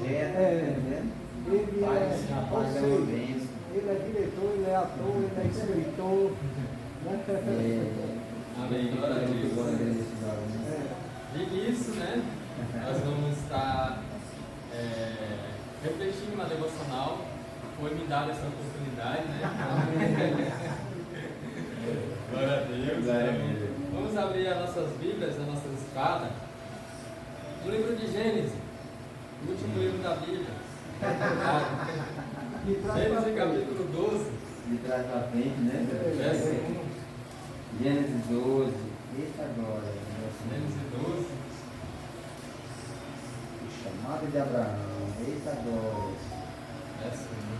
projeto, Ele rapaz, é uma bênção. ele é diretor, ele é ator, ele é escritor. Amém, glória a Deus. E nisso, né, nós vamos estar refletindo na devocional. Foi me dada essa oportunidade, né? Glória a Deus. Vamos abrir as nossas Bíblias, as nossas espadas, no livro de Gênesis, o último livro da Bíblia. Gênesis capítulo 12. De trás para frente, né? Verso 1. Gênesis 12. Eita agora. Gênesis 12. O chamado de Abraão. Eita agora. Verso 1.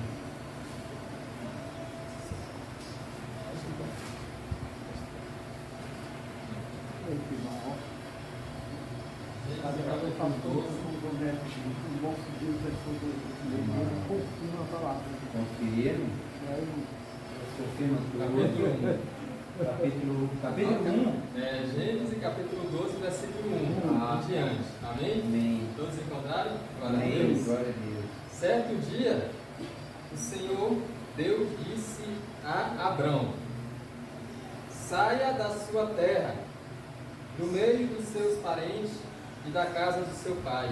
Conferiram? Confirma tudo. Capítulo 1. Gênesis capítulo 12, versículo 1 em diante. Amém? Amém. Todos encontraram? Glória a Amém. Deus. Glória a Deus. Certo dia, o Senhor Deus disse a Abrão: saia da sua terra, do meio dos seus parentes e da casa do seu pai,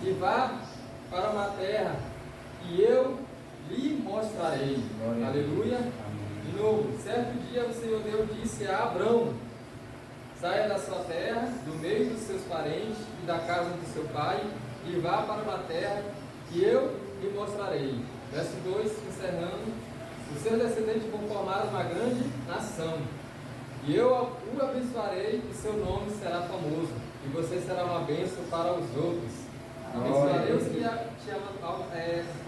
e vá para uma terra que eu lhe mostrarei. Glória a Aleluia. Deus. Amém. De novo, certo dia o Senhor Deus disse a Abrão: saia da sua terra, do meio dos seus parentes e da casa do seu pai, e vá para uma terra que eu lhe mostrarei. Verso 2, encerrando: os seus descendentes vão formar uma grande nação, e eu o abençoarei, e seu nome será famoso, e você será uma bênção para os outros. Abençoarei os que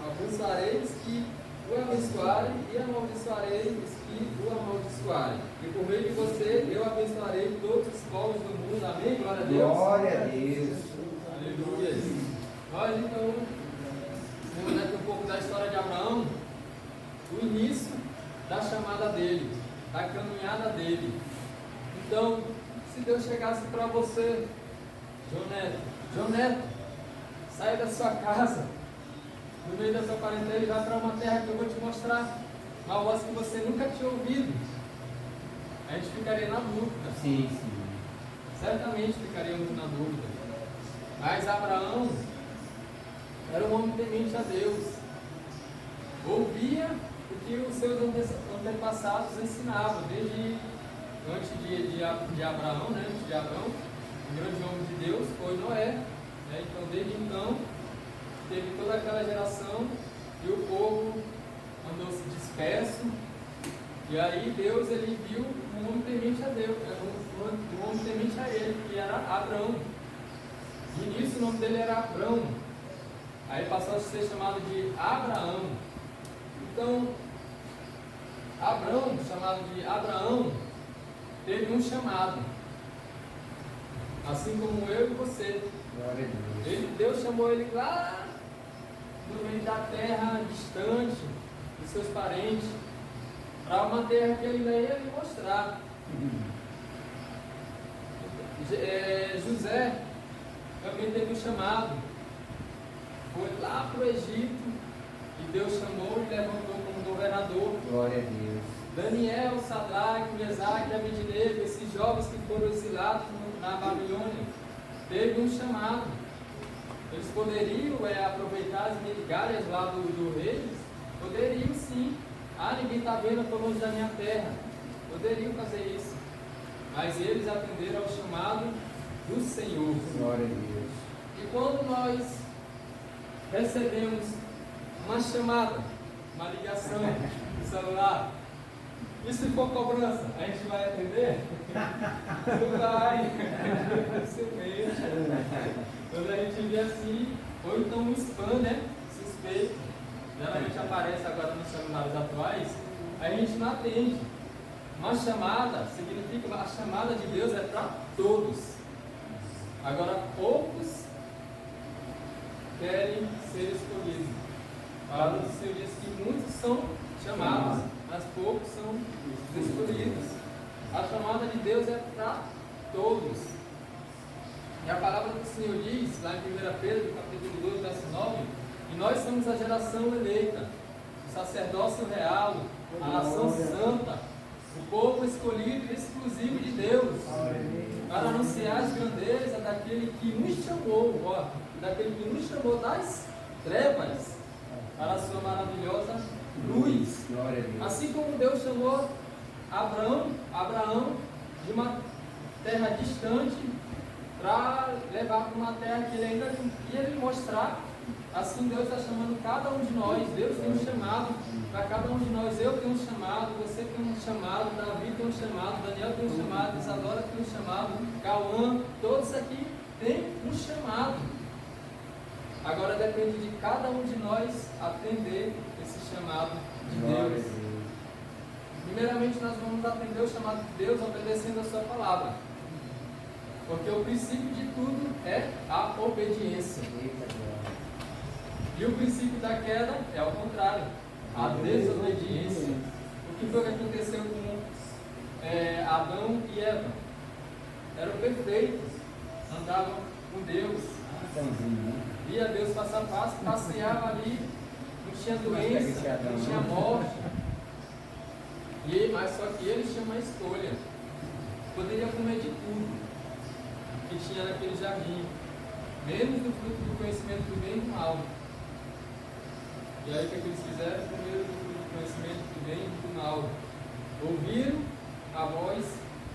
abençoarei os que o abençoarem, e amaldiçoarei os que o amaldiçoarem. E por meio de você eu abençoarei todos os povos do mundo. Amém? Glória a Deus. Glória a Deus. Aleluia. Nós então vamos ver aqui um pouco da história de Abraão, o início da chamada dele, da caminhada dele. Então, se Deus chegasse para você, João Neto, sai da sua casa, no meio da sua parentela, e vai para uma terra que eu vou te mostrar, uma voz que você nunca tinha ouvido, a gente ficaria na dúvida. Sim. Certamente ficaríamos na dúvida. Mas Abraão era um homem temente a Deus, ouvia o que os seus antepassados ensinavam, desde antes de Abraão, né? Antes de Abraão, o grande homem de Deus foi Noé, né? Então desde então teve toda aquela geração e o povo andou-se disperso, e aí Deus ele viu um homem temente a Deus, um homem temente a ele, que era Abrão. De início o nome dele era Abrão, aí passou a ser chamado de Abraão. Então Abrão, chamado de Abraão, teve um chamado, assim como eu e você. Glória a Deus. Deus chamou ele lá no meio da terra distante dos seus parentes, para uma terra que ele ainda ia lhe mostrar. José também teve um chamado, foi lá para o Egito, e Deus chamou e levantou como governador. Glória a Deus. Daniel, Sadraque, Mesaque e Abednego, esses jovens que foram exilados na Babilônia, teve um chamado. Eles poderiam aproveitar as migalhas lá do rei? Poderiam sim. Ninguém está vendo, eu estou longe da minha terra. Poderiam fazer isso. Mas eles atenderam ao chamado do Senhor. Glória a Deus. E quando nós recebemos uma chamada, uma ligação no celular, e se for cobrança, a gente vai atender? Não vai. Dificilmente. Quando a gente vê assim, ou então um spam, né? Suspeito, geralmente aparece agora nos celulares atuais, a gente não atende. Uma chamada significa que a chamada de Deus é para todos. Agora, poucos querem ser escolhidos. Fala do Senhor diz que muitos são chamados, mas poucos são escolhidos. A chamada de Deus é para todos. E a palavra do Senhor diz, lá em 1 Pedro, capítulo 2, verso 9, que nós somos a geração eleita, o sacerdócio real, a nação santa, o povo escolhido e exclusivo de Deus, para anunciar as grandezas daquele que nos chamou, ó, daquele que nos chamou das trevas para a sua maravilhosa luz. Glória a Deus. Assim como Deus chamou Abraão de uma terra distante para levar para uma terra que ele ainda ia lhe mostrar. Assim Deus está chamando cada um de nós. Deus tem um chamado para cada um de nós. Eu tenho um chamado, você tem um chamado, Davi tem um chamado, Daniel tem um chamado, Isadora tem um chamado, Cauã, todos aqui têm um chamado. Agora depende de cada um de nós atender esse chamado de Glória a Deus. Deus. Primeiramente nós vamos atender o chamado de Deus obedecendo a sua palavra. Porque o princípio de tudo é a obediência. Eita, glória. E o princípio da queda é ao contrário, a desobediência. O que foi que aconteceu com Adão e Eva? Eram perfeitos, andavam com Deus, via Deus passo a passo, passeava ali, não tinha doença, não tinha morte. Mas só que eles tinham uma escolha. Poderiam comer de tudo que tinha naquele jardim, menos do fruto do conhecimento do bem e do mal. E aí o que eles fizeram? Comeram do fruto do conhecimento do bem e do mal. Ouviram a voz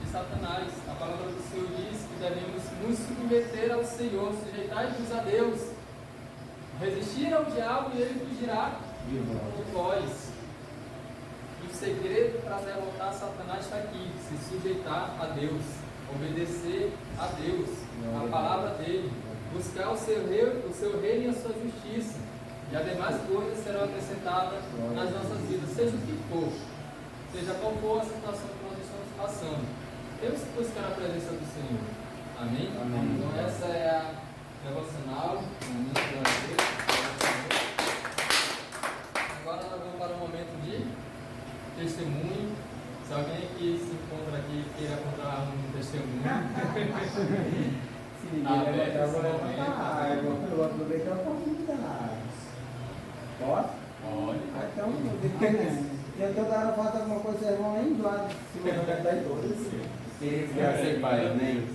de Satanás. A palavra do Senhor diz que devemos nos submeter ao Senhor, sujeitai-vos a Deus, resistir ao diabo e ele fugirá de vós. E o segredo para derrotar Satanás está aqui: se sujeitar a Deus, obedecer a Deus, a palavra dele, buscar o seu reino e a sua justiça, e as demais coisas serão acrescentadas nas nossas vidas, seja o que for, seja qual for a situação que nós estamos passando. Temos que buscar a presença do Senhor. Amém? Amém. Então essa é a devocional. Amém. Glória a Deus. Agora nós vamos para um momento de testemunho. Se alguém aqui se encontra aqui e queira contar um testemunho, Se ninguém levantar, eu vou levantar. Eu vou aproveitar a oportunidade. Posso? pode. Então, toda hora falta alguma coisa, vocês vão nem enjoar se você levantar em todas. Queridos, graças a Pai, amém.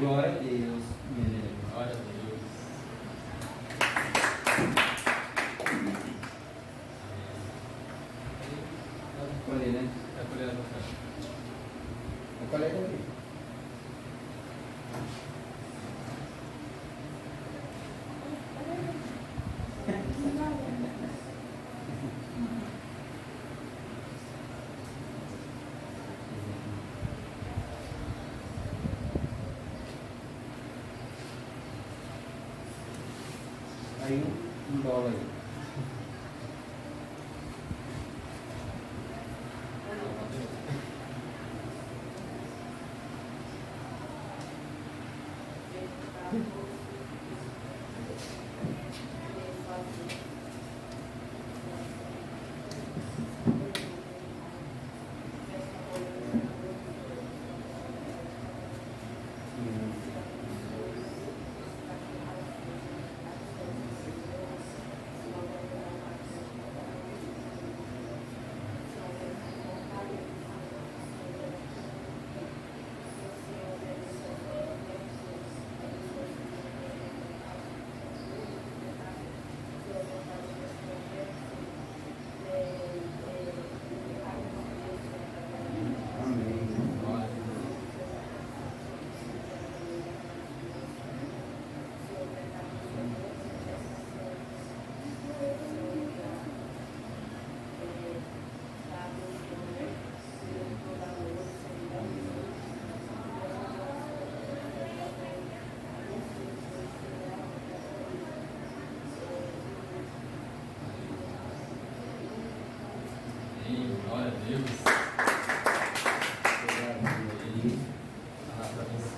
Glória a Deus. Glória a Deus. Colher, né? É por ela, cara. Eu colher aqui. Aí um dólar aí.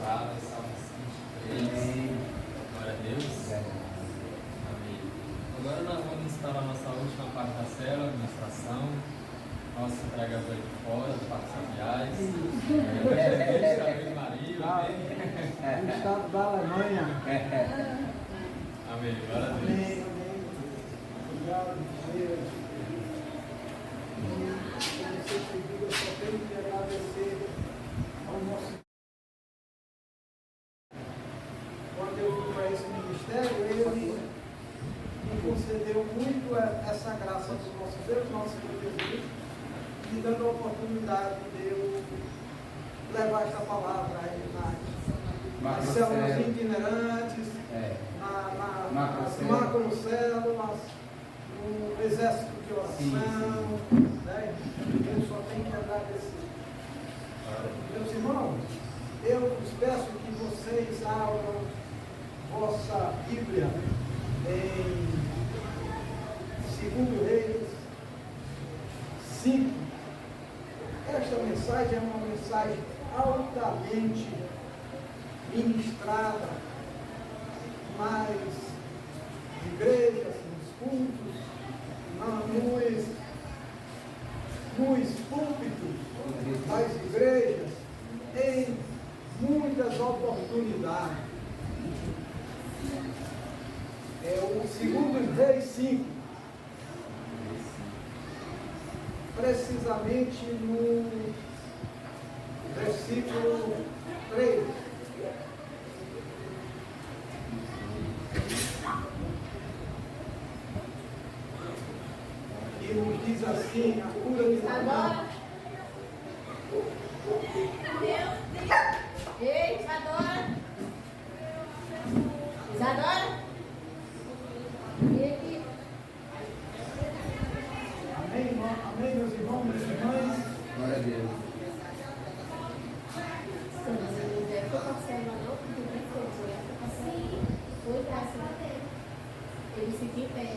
abençoada, Salmo 103. Amém. Glória a Deus. Amém. Agora nós vamos instalar a nossa última parte da célula, administração. Nosso entregador de fora, do Parque Sabiais. Evangelista, Ave Maria. Amém. O estado da Alemanha. Amém. Glória a Deus. Amém, amém. Obrigado, Deus. Como você pediu, eu só tenho que agradecer ao nosso. Quando eu fui para esse ministério, ele me concedeu muito essa graça do nosso Deus, nosso Senhor Jesus, me dando a oportunidade de eu levar esta palavra aí nas células itinerantes, nas macrocélulas, no exército de oração. Né? Eu só tenho que agradecer. Meus irmãos, eu vos peço que vocês abram vossa Bíblia em 2 Reis 5. Esta mensagem é uma mensagem altamente ministrada nas igrejas, nos cultos, nos púlpitos das igrejas, em muitas oportunidades. É o 2 Reis 5, precisamente no versículo 3. E nos diz assim, a cura de Naamã. Ei, Isadora! Isadora? E aqui? Amém, irmão? Amém, meus irmãos, minhas irmãs. Glória a Deus. Foi graças a Deus. Ele se em pé.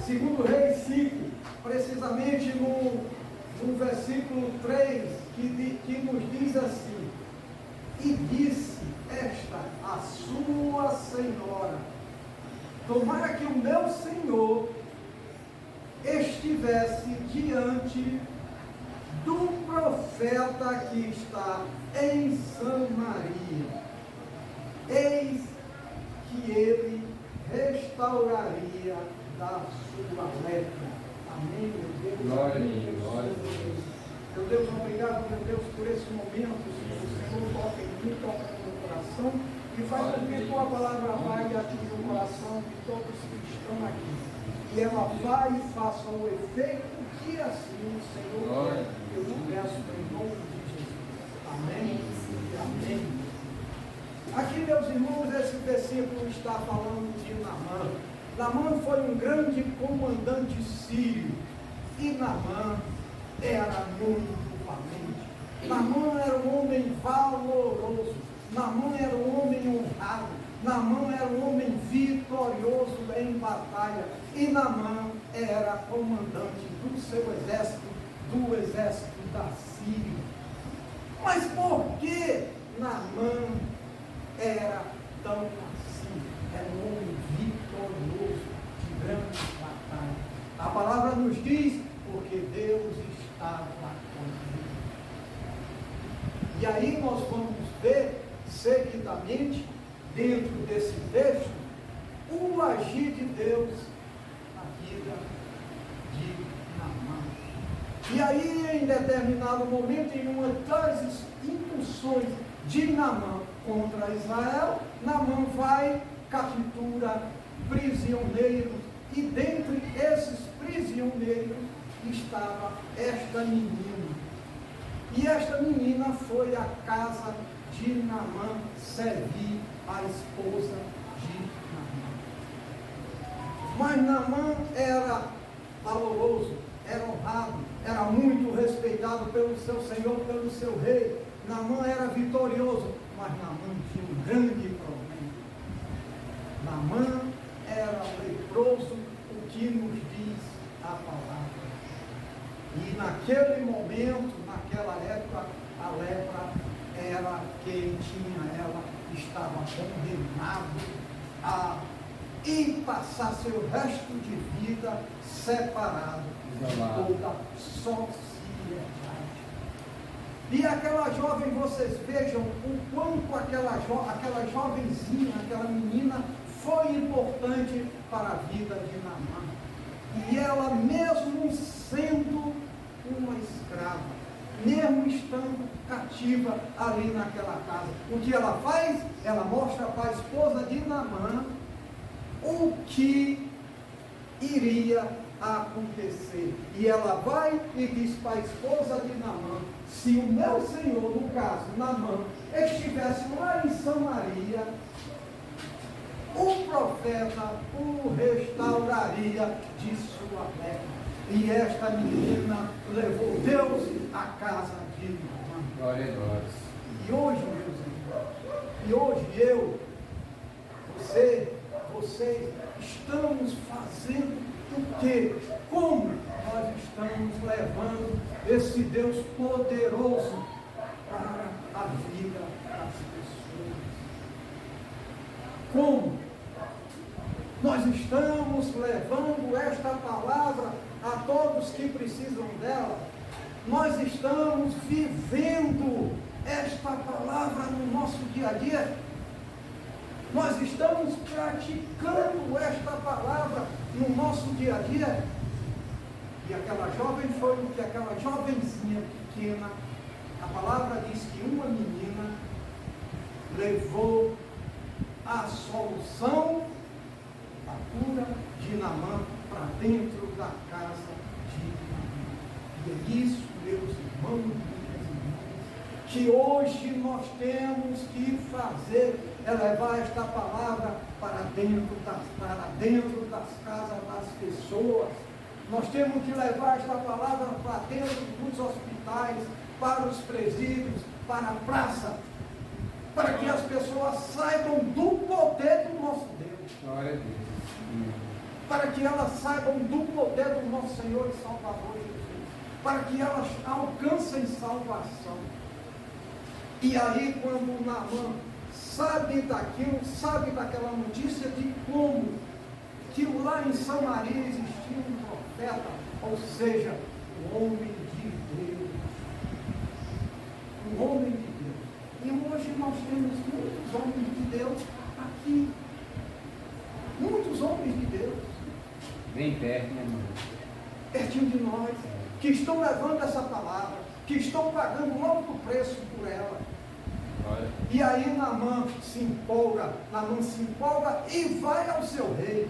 Segundo Reis 5, precisamente no versículo 3, que nos diz assim: e disse esta a sua senhora, tomara que o meu senhor estivesse diante do profeta que está em Samaria, eis que ele restauraria da sua lepra. Amém, meu Deus. Glória a Amém, Deus, glória a Deus. Meu Deus, obrigado, meu Deus, por esse momento que o Senhor toca em mim, toca no meu coração e faz com que a tua palavra vá e atinja o coração de todos que estão aqui. E ela vai e faça o efeito que assim o Senhor Glória. quer. Eu te peço em nome de Jesus. Amém e amém. Aqui, meus irmãos, esse versículo está falando de Naamã. Naamã foi um grande comandante sírio. E Naamã era muito valente. Naamã era um homem valoroso. Naamã era um homem honrado. Naamã era um homem vitorioso em batalha. E Naamã era comandante do seu exército, do exército da Síria. Mas por que Naamã era tão assim? Era um homem vitorioso, de grande batalha. A palavra nos diz, porque Deus estava com ele. E aí nós vamos ver, seguidamente, dentro desse texto, o agir de Deus na vida de Naamã. E aí, em determinado momento, em uma das impulsões de Naamã contra Israel, Naamã vai, captura prisioneiros, e dentre esses prisioneiros estava esta menina. E esta menina foi à casa de Naamã servir a esposa de Naamã. Mas Naamã era valoroso, era honrado, era muito respeitado pelo seu senhor, pelo seu rei. Naamã era vitorioso, mas Naamã tinha um grande problema. Naamã era leproso, o que nos diz a palavra. E naquele momento, naquela época, a lepra era quem tinha ela, estava condenado a ir passar seu resto de vida separado de toda a sociedade. E aquela jovem, vocês vejam o quanto aquela jovenzinha, aquela menina foi importante para a vida de Naamã. E ela, mesmo sendo uma escrava, mesmo estando cativa ali naquela casa, o que ela faz? Ela mostra para a esposa de Naamã o que iria acontecer. E ela vai e diz para a esposa de Naamã: se o meu senhor, no caso Naamã, estivesse lá em Samaria, o profeta o restauraria de sua lepra. E esta menina levou Deus à casa de Naamã. Glória a Deus. E hoje, meus irmãos, e hoje vocês estamos fazendo o quê? Como nós estamos levando esse Deus poderoso para a vida das pessoas? Como nós estamos levando esta palavra a todos que precisam dela? Nós estamos vivendo esta palavra no nosso dia a dia? Nós estamos praticando esta palavra no nosso dia a dia? E aquela jovem foi o que aquela jovenzinha pequena, a palavra diz que uma menina levou a solução, a cura de Naamã para dentro da casa de Naamã. E é isso, meus irmãos e minhas irmãs, que hoje nós temos que fazer, é levar esta palavra para dentro das casas das pessoas. Nós temos que levar esta palavra para dentro dos hospitais, para os presídios, para a praça, para que as pessoas saibam do poder do nosso Deus. Glória a Deus. Para que elas saibam do poder do nosso Senhor e Salvador Jesus. Para que elas alcancem salvação. E aí, quando Naamã sabe daquilo, sabe daquela notícia de como que lá em Samaria existia um profeta, ou seja, um homem de Deus. Um homem de Deus. E hoje nós temos muitos homens de Deus aqui. Muitos homens de Deus. Bem perto, né, irmão? Pertinho de nós. Que estão levando essa palavra. Que estão pagando um alto preço por ela. Glória. E aí Naamã se empolga e vai ao seu rei.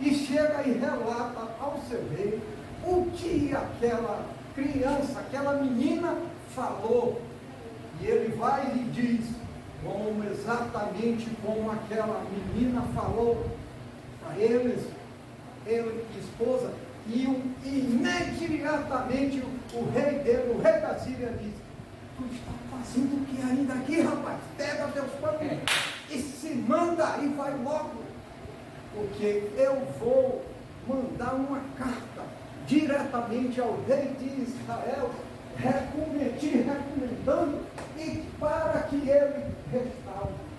E chega e relata ao seu rei o que aquela criança, aquela menina falou. E ele vai e diz, exatamente como aquela menina falou para ele e esposa, e imediatamente o rei dele, o rei da Síria, diz: tu está fazendo o que ainda aqui, rapaz? Pega teus panos e se manda e vai logo, porque eu vou mandar uma carta diretamente ao rei de Israel, te recomendando e para que ele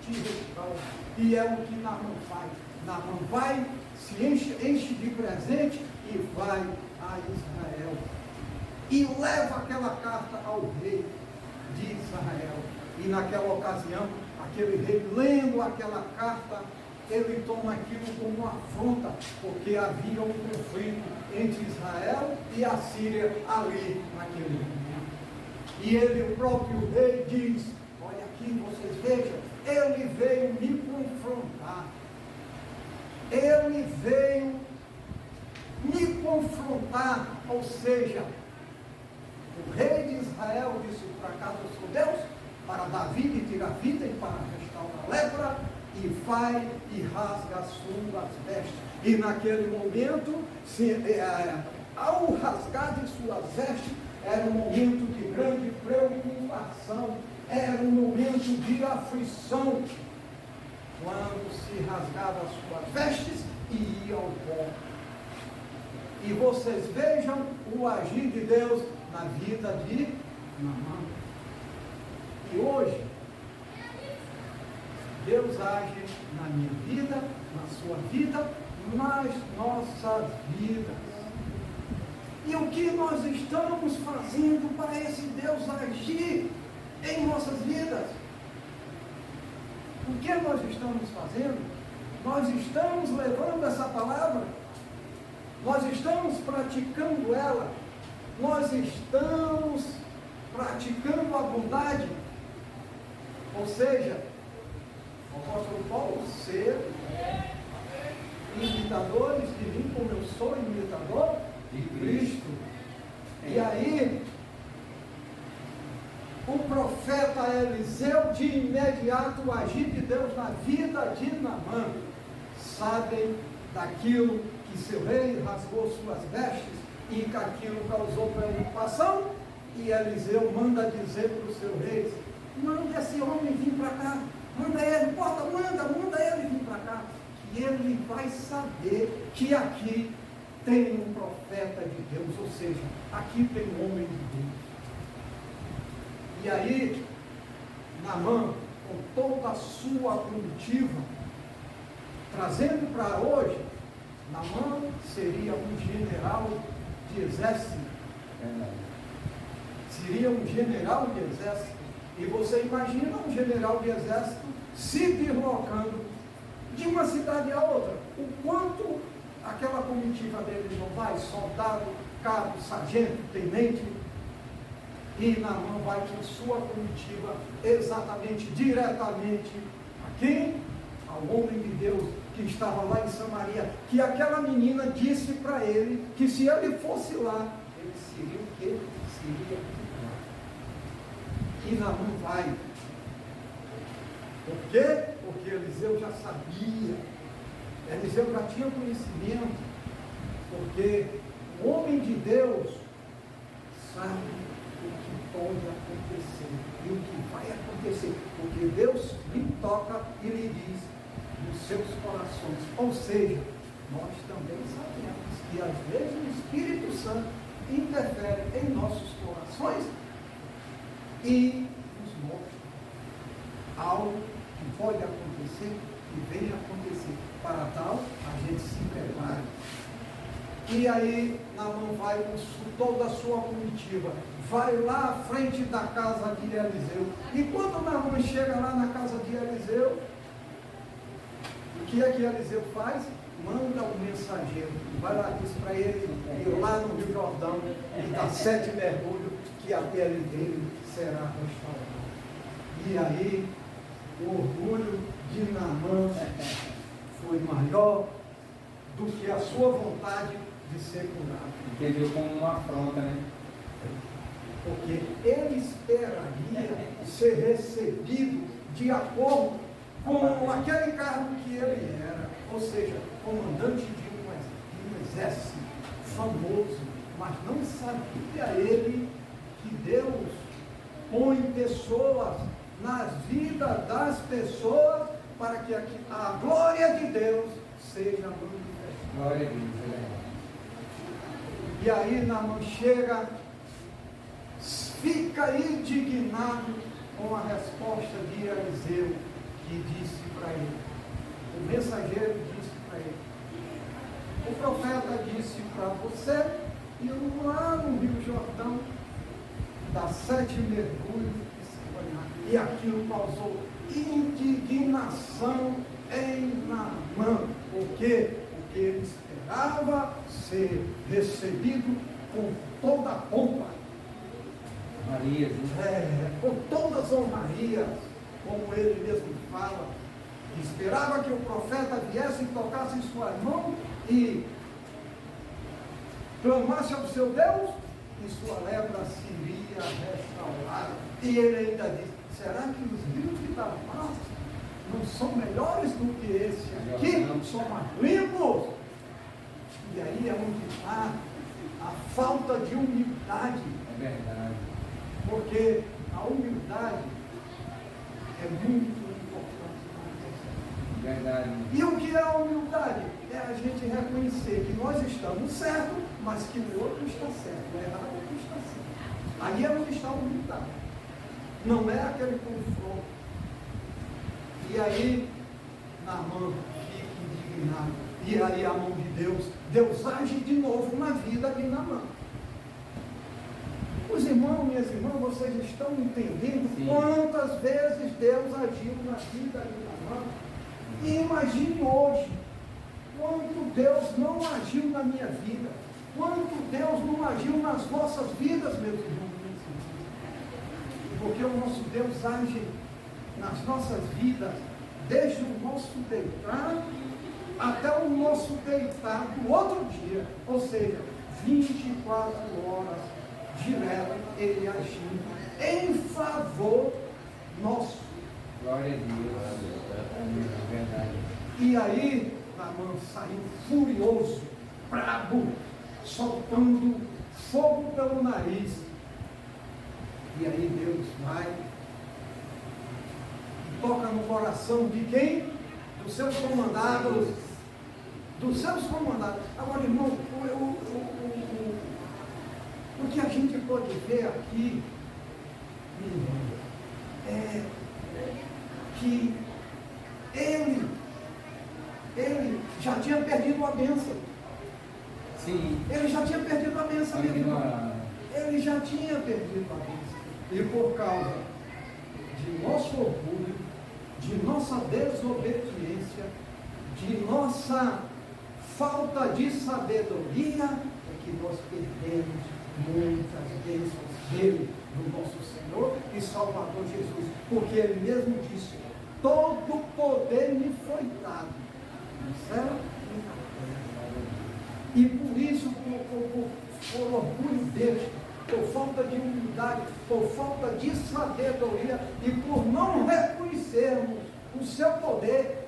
te restaure. E é o que Naamã faz. Naamã vai, se enche de presente e vai a Israel. E leva aquela carta ao rei de Israel. E naquela ocasião, aquele rei, lendo aquela carta, ele toma aquilo como uma afronta, porque havia um conflito entre Israel e a Síria ali naquele momento. E ele, o próprio rei, diz: olha aqui, vocês vejam, ele veio me confrontar. Ele veio me confrontar, ou seja, o rei de Israel disse: por acaso eu sou Deus para dar vida e tirar vida e para restaurar a lepra? E vai e rasga as suas vestes. E naquele momento, ao rasgar de suas vestes, era um momento de grande preocupação, era um momento de aflição, quando se rasgava as suas vestes e ia ao pó. E vocês vejam o agir de Deus na vida de Naamã. E hoje, Deus age na minha vida, na sua vida, nas nossas vidas. E o que nós estamos fazendo para esse Deus agir em nossas vidas? O que nós estamos fazendo? Nós estamos levando essa palavra, nós estamos praticando ela, nós estamos praticando a bondade, ou seja, o apóstolo Paulo, ser imitadores de mim como eu sou imitador de Cristo. E aí, o profeta Eliseu, de imediato, o agir de Deus na vida de Naamã, sabem daquilo que seu rei rasgou suas vestes e que aquilo causou preocupação, e Eliseu manda dizer para o seu rei: manda esse homem vir para cá, manda ele, manda ele vir para cá, que ele vai saber que aqui tem um profeta de Deus, ou seja, aqui tem um homem de Deus. E aí, Naamã, com toda a sua comitiva, trazendo para hoje, Naamã seria um general de exército. Seria um general de exército. E você imagina um general de exército se deslocando de uma cidade a outra. O quanto aquela comitiva dele não vai, soldado, cabo, sargento, tenente, e Naamã vai com sua comitiva exatamente, diretamente a quem? Ao homem de Deus que estava lá em Samaria, que aquela menina disse para ele que se ele fosse lá, ele seria o quê? Seria curado. E Naamã vai. Por quê? Porque Eliseu já sabia, Eliseu já tinha conhecimento, porque o homem de Deus sabe o que pode acontecer e o que vai acontecer, porque Deus lhe toca e lhe diz nos seus corações. Ou seja, nós também sabemos que às vezes o Espírito Santo interfere em nossos corações e nos mostra algo que pode acontecer, que vem acontecer. Para tal, a gente se prepara. E aí, Naamã vai com toda a sua comitiva, vai lá à frente da casa de Eliseu. E quando Naamã chega lá na casa de Eliseu, o que é que Eliseu faz? Manda um mensageiro, vai lá, diz para ele, ir lá no Rio Jordão, e dá 7 mergulhos, que a pele dele será restaurada. E aí, o orgulho de Naamã foi maior do que a sua vontade de ser curado. Entendeu como uma afronta, né? Porque ele esperaria ser recebido de acordo com aquele cargo que ele era, ou seja, comandante de um exército famoso, mas não sabia ele que Deus põe pessoas nas vidas das pessoas para que a glória de Deus seja manifestada. Glória a Deus. E aí Naamã chega, fica indignado com a resposta de Eliseu, que disse para ele, o mensageiro disse para ele, o profeta disse para você ir lá no Rio Jordão, dar 7 mergulhos e se banhar. E aquilo causou indignação em Naamã. Por quê? Porque ele esperava ser recebido com toda a pompa. Maria, Com todas as honrarias, como ele mesmo fala. Esperava que o profeta viesse e tocasse em sua mão e clamasse ao seu Deus e sua lepra seria restaurada. E ele ainda disse, será que os rios de Damasco não são melhores do que esse aqui? São mais limpos. E aí é onde está a falta de humildade. é verdade. Porque a humildade é muito importante para nós. Verdade. E o que é a humildade? É a gente reconhecer que nós estamos certos, mas que o outro está certo, o errado é que está certo. Aí é onde está a unidade. Não é aquele confronto. E aí, Naamã fica indignado. E aí a mão de Deus age de novo na vida de Naamã. Os irmãos, minhas irmãs, vocês estão entendendo quantas vezes Deus agiu na vida de Naamã? E imagine hoje, quanto Deus não agiu na minha vida, quanto Deus não agiu nas vossas vidas, meus irmãos. Porque o nosso Deus age nas nossas vidas, desde o nosso deitar até o nosso deitar do outro dia, ou seja, 24 horas direto, Ele agindo em favor nosso. Glória a Deus. É verdade. E aí, Naamã saiu furioso, brabo, soltando fogo pelo nariz. E aí Deus vai e toca no coração de quem? Dos seus comandados. Dos seus comandados. Agora, irmão, o que a gente pode ver aqui, é que ele já tinha perdido a bênção. Sim. Ele já tinha perdido a bênção. Ele já tinha perdido a bênção. E por causa de nosso orgulho, de nossa desobediência, de nossa falta de sabedoria, é que nós perdemos muitas bênçãos dele, do nosso Senhor e Salvador Jesus. Porque ele mesmo disse: todo poder me foi dado no céu e na terra. E por isso, por orgulho dele, por falta de humildade, por falta de sabedoria e por não reconhecermos o seu poder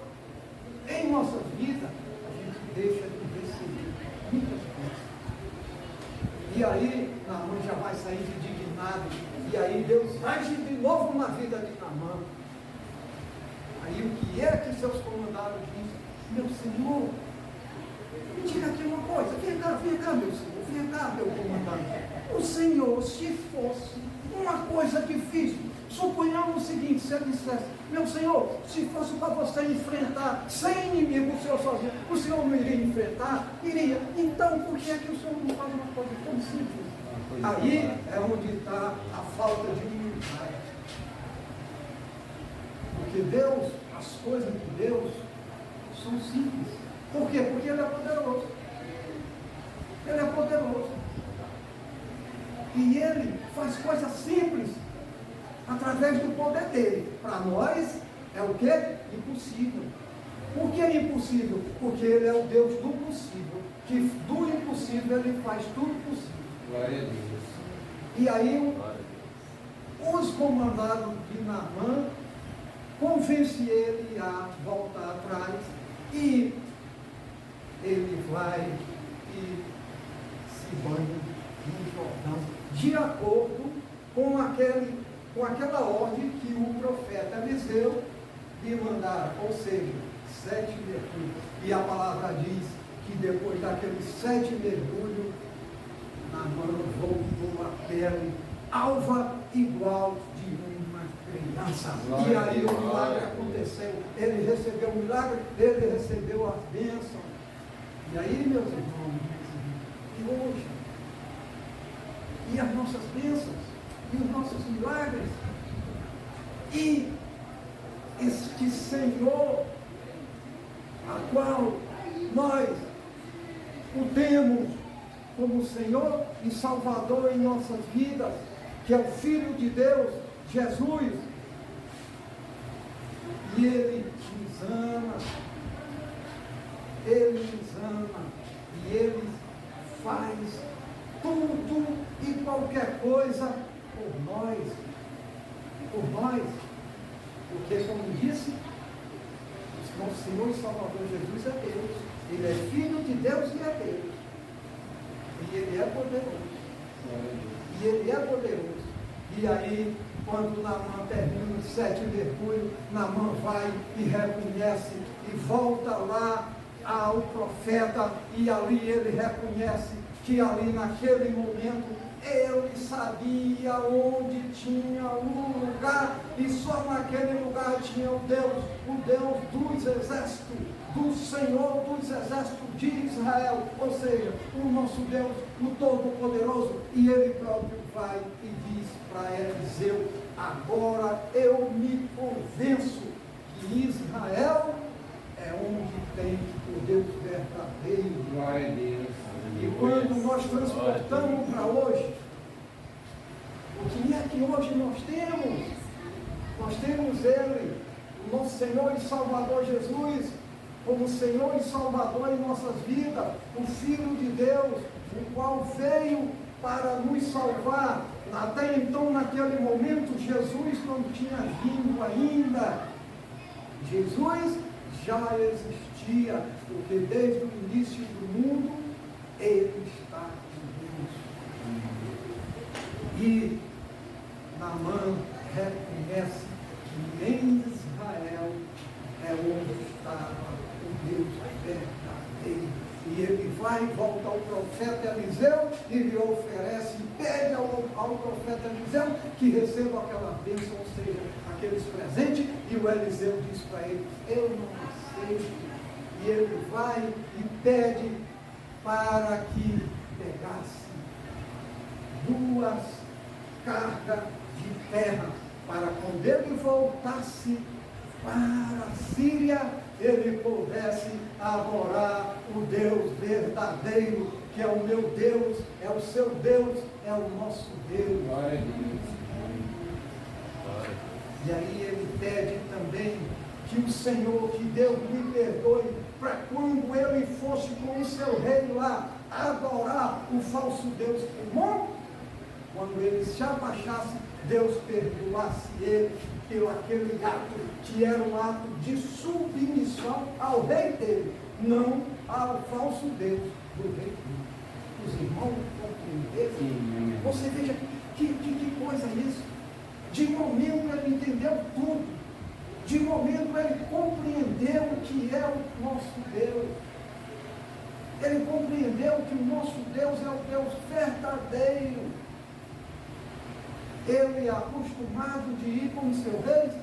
em nossas vidas, a gente deixa de receber muitas coisas. E aí, Naamã já vai sair indignado, e aí Deus age de novo na vida de Naamã. Aí o que é que seus comandados dizem? Meu Senhor, me diga aqui uma coisa, vem cá, meu Senhor, vem cá, meu comandante. O Senhor, se fosse uma coisa difícil, suponhamos o seguinte, se ele dissesse: meu Senhor, se fosse para você enfrentar 100 inimigos, o Senhor sozinho, o Senhor não iria enfrentar? Iria. Então, por que é que o Senhor não faz uma coisa tão simples? Aí é onde está a falta de humildade. Porque Deus, as coisas de Deus são simples. Por quê? Porque Ele é poderoso. Ele é poderoso. E Ele faz coisas simples através do poder dele. Para nós é o que? Impossível. Por que é impossível? Porque Ele é o Deus do possível. Que do impossível Ele faz tudo possível. Glória a Deus. E aí os comandados de Naamã convencem ele a voltar atrás, e ele vai e se banha no Jordão, de acordo com aquela ordem que o profeta Eliseu lhe mandara, ou seja, 7 mergulhos. E a palavra diz que depois daqueles 7 mergulhos, Naamã voltou a pele alva igual de uma criança. E aí o milagre aconteceu. Ele recebeu o milagre, ele recebeu as bênçãos. E aí, meus irmãos, e hoje? E as nossas bênçãos? E os nossos milagres? E este Senhor, a qual nós o temos como Senhor e Salvador em nossas vidas, que é o Filho de Deus, Jesus, e Ele nos ama, e Ele faz tudo e qualquer coisa por nós, porque, como disse, nosso Senhor e Salvador Jesus é Deus, Ele é Filho de Deus e é Deus. E Ele é poderoso. E Ele é poderoso. E aí, quando Naamã termina os 7 mergulhos, Naamã vai e reconhece e volta lá ao profeta, e ali ele reconhece que ali naquele momento ele sabia onde tinha um lugar, e só naquele lugar tinha o Deus dos exércitos, do Senhor dos exércitos de Israel, ou seja, o nosso Deus, o Todo-Poderoso. E ele próprio vai e diz para Eliseu: agora eu me convenço que Israel é onde tem o Deus verdadeiro. Glória a Deus. E quando nós transportamos para hoje, o que é que hoje nós temos? Nós temos Ele, o nosso Senhor e Salvador Jesus, como Senhor e Salvador em nossas vidas, o Filho de Deus, o qual veio para nos salvar. Até então, naquele momento, Jesus não tinha vindo ainda. Jesus já existia, porque desde o início do mundo, Ele está em Deus. E Naamã reconhece que em Israel é onde estava o Deus verdadeiro. E ele vai e volta ao profeta Eliseu e lhe oferece, pede ao profeta Eliseu que receba aquela bênção, ou seja, aqueles presentes, e o Eliseu diz para ele: eu não aceito. E ele vai e pede para que pegasse 2 cargas de terra, para quando ele voltasse para a Síria, ele pudesse adorar o Deus verdadeiro, que é o meu Deus, é o seu Deus, é o nosso Deus. Glória a Deus. E aí ele pede também que o Senhor, que Deus lhe perdoe, para quando ele fosse com o seu rei lá adorar o falso Deus comum, quando ele se abaixasse, Deus perdoasse ele pelo aquele ato que era um ato de submissão ao rei dele, não ao falso Deus do rei dele. Os irmãos compreenderam? Você veja que coisa é isso? De momento ele entendeu tudo. De momento ele compreendeu o que é o nosso Deus. Ele compreendeu que o nosso Deus é o Deus verdadeiro. Ele é acostumado de ir com os seus reis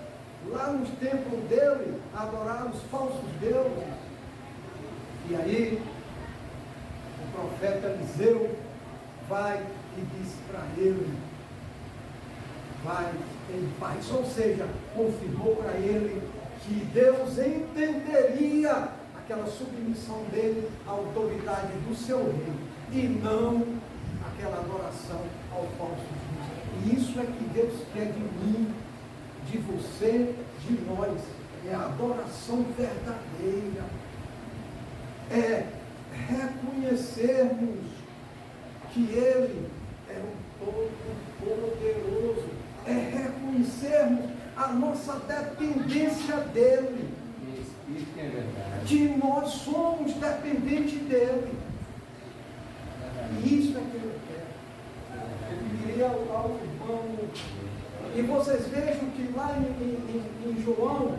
lá nos templos dele, adorar os falsos deuses. E aí, o profeta Eliseu vai e diz para ele: vai em paz. Ou seja, confirmou para ele que Deus entenderia aquela submissão dele à autoridade do seu rei, e não aquela adoração ao falso Deus. E isso é que Deus quer de mim, de você, de nós. É a adoração verdadeira. É reconhecermos que Ele é o Todo-Poderoso. É reconhecermos a nossa dependência dEle. Isso que é verdade. Que nós somos dependentes dEle. E isso é que Ele quer. Eu diria ao irmão, e vocês vejam que lá em João,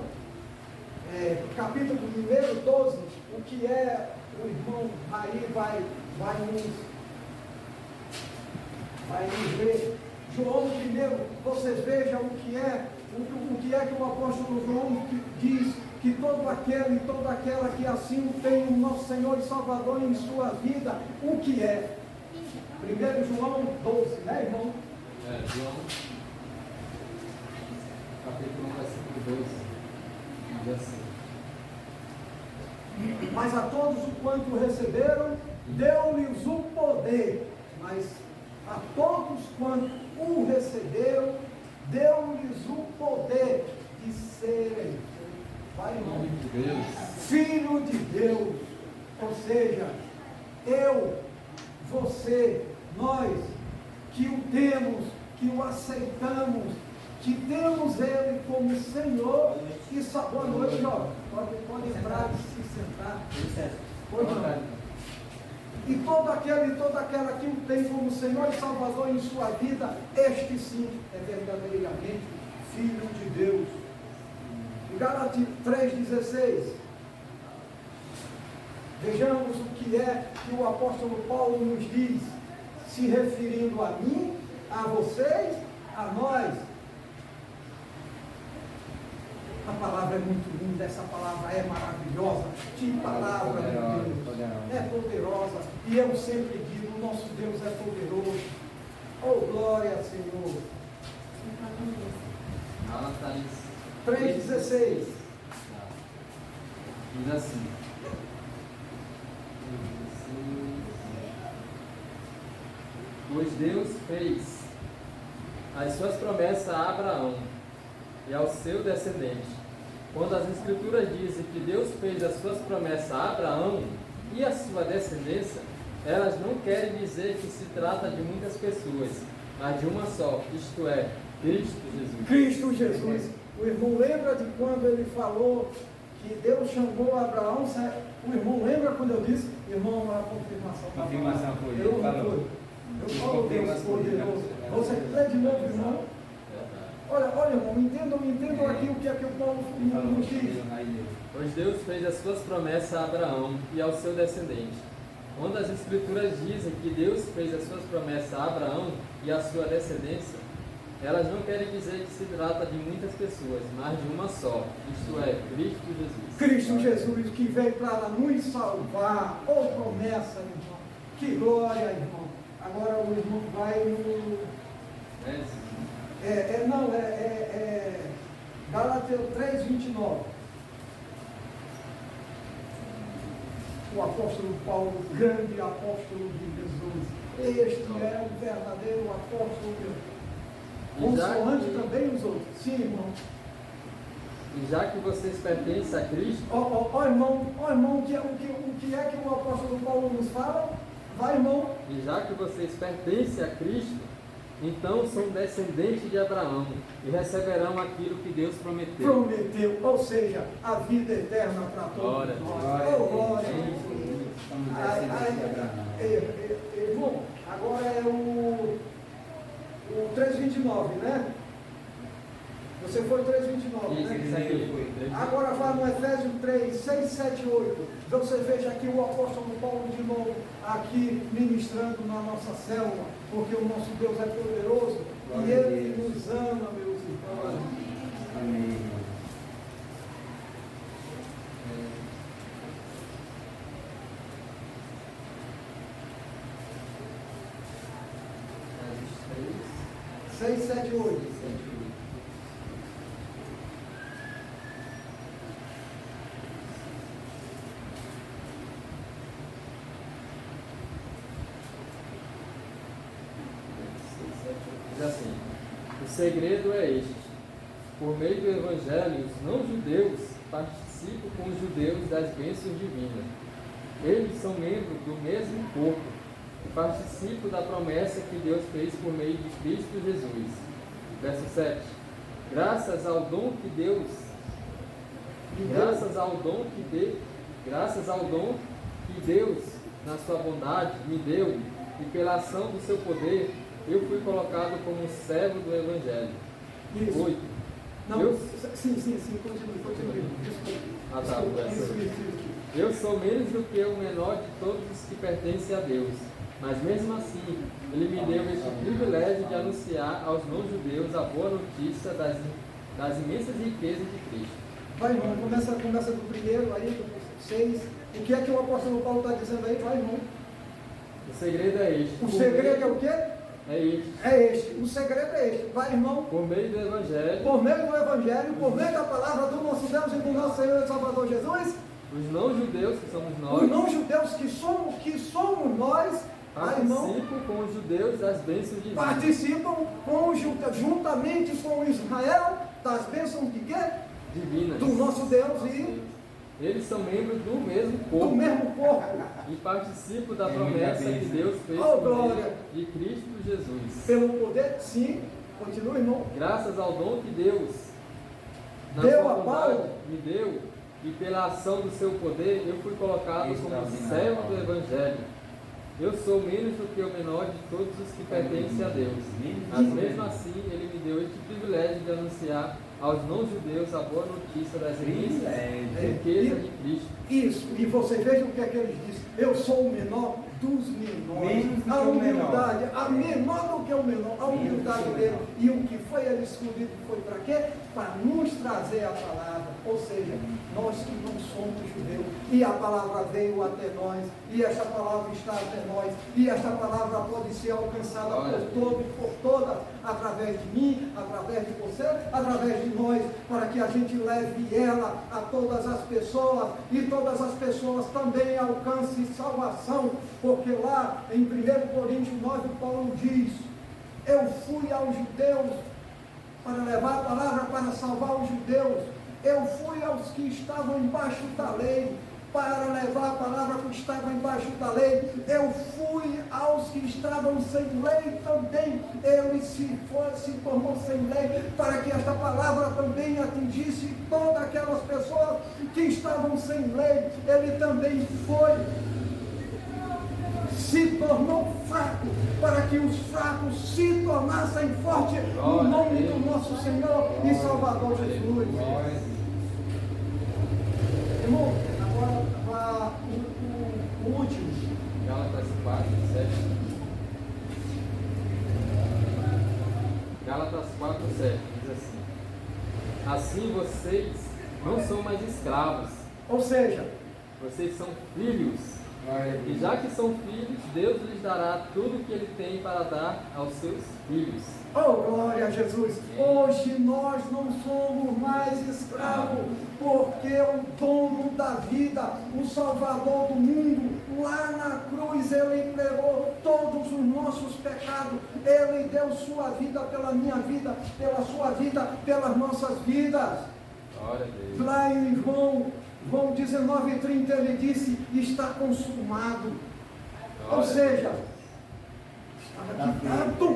capítulo 1, 12, o que é, o irmão aí vai nos ver. João 1, vocês vejam o que é que o apóstolo João diz, que todo aquele e toda aquela que assim tem o nosso Senhor e Salvador em sua vida, o que é? 1 João 12, né, irmão? João, capítulo 1, versículo 12, diz assim: mas a todos o quanto receberam, deu-lhes o poder, mas a todos quanto o receberam, deu-lhes o poder de serem, filho de Deus. Ou seja, eu, você, nós, que o temos, que o aceitamos, que temos Ele como Senhor e Salvador. Boa noite, ó. Pode entrar e se sentar. Pois não. E todo aquele e toda aquela que o tem como Senhor e Salvador em sua vida, este sim é verdadeiramente Filho de Deus. Em Gálatas 3,16. Vejamos o que é que o apóstolo Paulo nos diz, se referindo a mim, a vocês, a nós. A palavra é muito linda, essa palavra é maravilhosa. Que palavra, meu Deus! É poderosa. E eu sempre digo, o nosso Deus é poderoso. Oh, glória, Senhor. Gálatas 3,16. Diz assim. Pois Deus fez as suas promessas a Abraão e ao seu descendente. Quando as Escrituras dizem que Deus fez as suas promessas a Abraão e a sua descendência, elas não querem dizer que se trata de muitas pessoas, mas de uma só, isto é, Cristo Jesus. Cristo Jesus. O irmão lembra de quando ele falou que Deus chamou Abraão? O irmão lembra quando eu disse, irmão, a confirmação. Confirmação foi, eu falou. Foi. Eu falo Deus poderoso. Você lê de novo, irmão? Olha, irmão, entendam aqui o que é que o Paulo nos diz. Pois Deus fez as suas promessas a Abraão e ao seu descendente. Quando as Escrituras dizem que Deus fez as suas promessas a Abraão e à sua descendência, elas não querem dizer que se trata de muitas pessoas, mas de uma só, isto é, Cristo Jesus. Cristo Jesus que veio para nos salvar. Oh, promessa, irmão. Que glória, irmão. Agora o irmão vai no... Gálatas 3:29. O apóstolo Paulo, grande apóstolo de Jesus. Este é o verdadeiro apóstolo de Jesus. Consoante também os outros. Sim, irmão. E já que vocês pertencem a Cristo... Irmão, o que é que o apóstolo Paulo nos fala? Vai, irmão. E já que vocês pertencem a Cristo, então são descendentes de Abraão e receberão aquilo que Deus prometeu. Prometeu, ou seja, a vida eterna para todos nós. Oh, glória. Irmão, agora é o 3:29, né? Você foi 3:29, né? Agora vá no Efésios 3, 6, 7, 8. Você veja aqui o apóstolo Paulo de novo, aqui ministrando na nossa célula, porque o nosso Deus é poderoso e Ele nos ama, meus irmãos. Amém. Seis, 7, 8. Diz assim: o segredo é este: por meio do Evangelho, os não-judeus participam com os judeus das bênçãos divinas. Eles são membros do mesmo corpo e participam da promessa que Deus fez por meio de Cristo Jesus. Verso 7. Graças ao dom que Deus, na sua bondade, me deu, e pela ação do seu poder, eu fui colocado como servo do Evangelho. Isso. 8. Não, sim, continue. Desculpa. Isso. Eu sou menos do que o menor de todos os que pertencem a Deus, mas mesmo assim, Ele me deu este privilégio de anunciar aos não-judeus a boa notícia das imensas riquezas de Cristo. Vai, irmão, começa do primeiro, aí, do 6. O que é que o apóstolo Paulo está dizendo aí? Vai, irmão. O segredo é este. O segredo é o quê? É este. É este. O segredo é este. Vai, irmão. Por meio do Evangelho. Por meio do Evangelho, por meio da palavra do nosso Deus e do nosso Senhor e Salvador Jesus. Os não-judeus, que somos nós. Os não-judeus que somos nós. Participam com os judeus das bênçãos divinas. Participam juntamente com Israel das bênçãos de quê? Divinas. Do nosso Deus e... Eles são membros do mesmo corpo. Do mesmo corpo. E participam da promessa que Deus fez glória. de Cristo Jesus. Pelo poder, sim. Continua, irmão. Graças ao dom que Deus, na deu sua a bondade, Paulo, me deu, e pela ação do seu poder, eu fui colocado como servo do Evangelho. Eu sou menos do que o menor de todos os que pertencem a Deus. Mas mesmo assim, Ele me deu este privilégio de anunciar aos não-judeus a boa notícia das Privilégio. riquezas de Cristo. Isso, e você veja o que é que ele diz: eu sou o menor dos menores. Menos do que A o humildade, a menor do que o menor, a humildade dele. E o que foi ele escolhido foi para quê? Para nos trazer a palavra. Ou seja, nós que não somos judeus, e a palavra veio até nós, e esta palavra está até nós, e esta palavra pode ser alcançada por todo e por todas, através de mim, através de você, através de nós, para que a gente leve ela a todas as pessoas, e todas as pessoas também alcancem salvação, porque lá em 1 Coríntios 9, Paulo diz: eu fui aos judeus para levar a palavra para salvar os judeus, eu fui aos que estavam embaixo da lei, para levar a palavra que estava embaixo da lei, eu fui aos que estavam sem lei também, ele se tornou sem lei, para que esta palavra também atingisse todas aquelas pessoas que estavam sem lei, ele também foi, se tornou fraco, para que os fracos se tornassem fortes, no nome do nosso Senhor e Salvador Jesus. Irmão, agora o último. Gálatas 4, 7. Gálatas 4, 7 diz assim: assim vocês não são mais escravos, Ou seja, vocês são filhos. E já que são filhos, Deus lhes dará tudo o que Ele tem para dar aos seus filhos. oh glória a Jesus, hoje nós não somos mais escravos, porque o dono da vida, o Salvador do mundo, lá na cruz Ele entregou todos os nossos pecados, Ele deu sua vida pela minha vida, pela sua vida, pelas nossas vidas. Glória a Deus. Lá em João 19:30 ele disse: está consumado. Ou seja, estava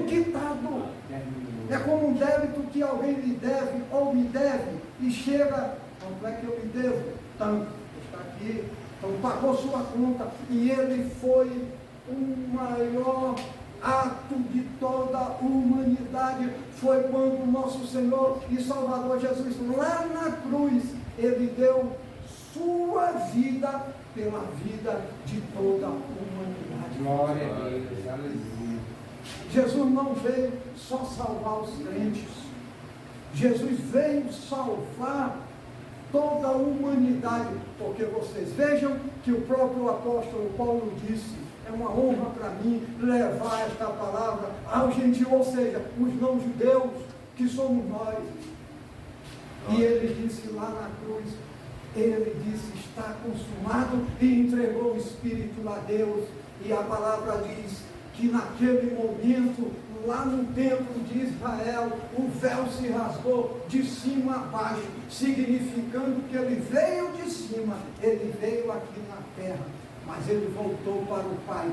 quitado. É como um débito que alguém lhe deve ou me deve e chega: quanto é que eu lhe devo? Tanto, está aqui. Então pagou sua conta, e ele foi o maior ato de toda a humanidade. Foi quando o nosso Senhor e Salvador Jesus, lá na cruz, ele deu sua vida pela vida de toda a humanidade. Glória a Deus, aleluia. Jesus não veio só salvar os crentes, Jesus veio salvar toda a humanidade, porque vocês vejam que o próprio apóstolo Paulo disse: é uma honra para mim levar esta palavra aos gentios, ou seja, os não-judeus, que somos nós. E ele disse lá na cruz, ele disse: está consumado, e entregou o Espírito a Deus. E a palavra diz que naquele momento, lá no templo de Israel, o véu se rasgou de cima a baixo, significando que ele veio de cima, ele veio aqui na terra, mas ele voltou para o Pai.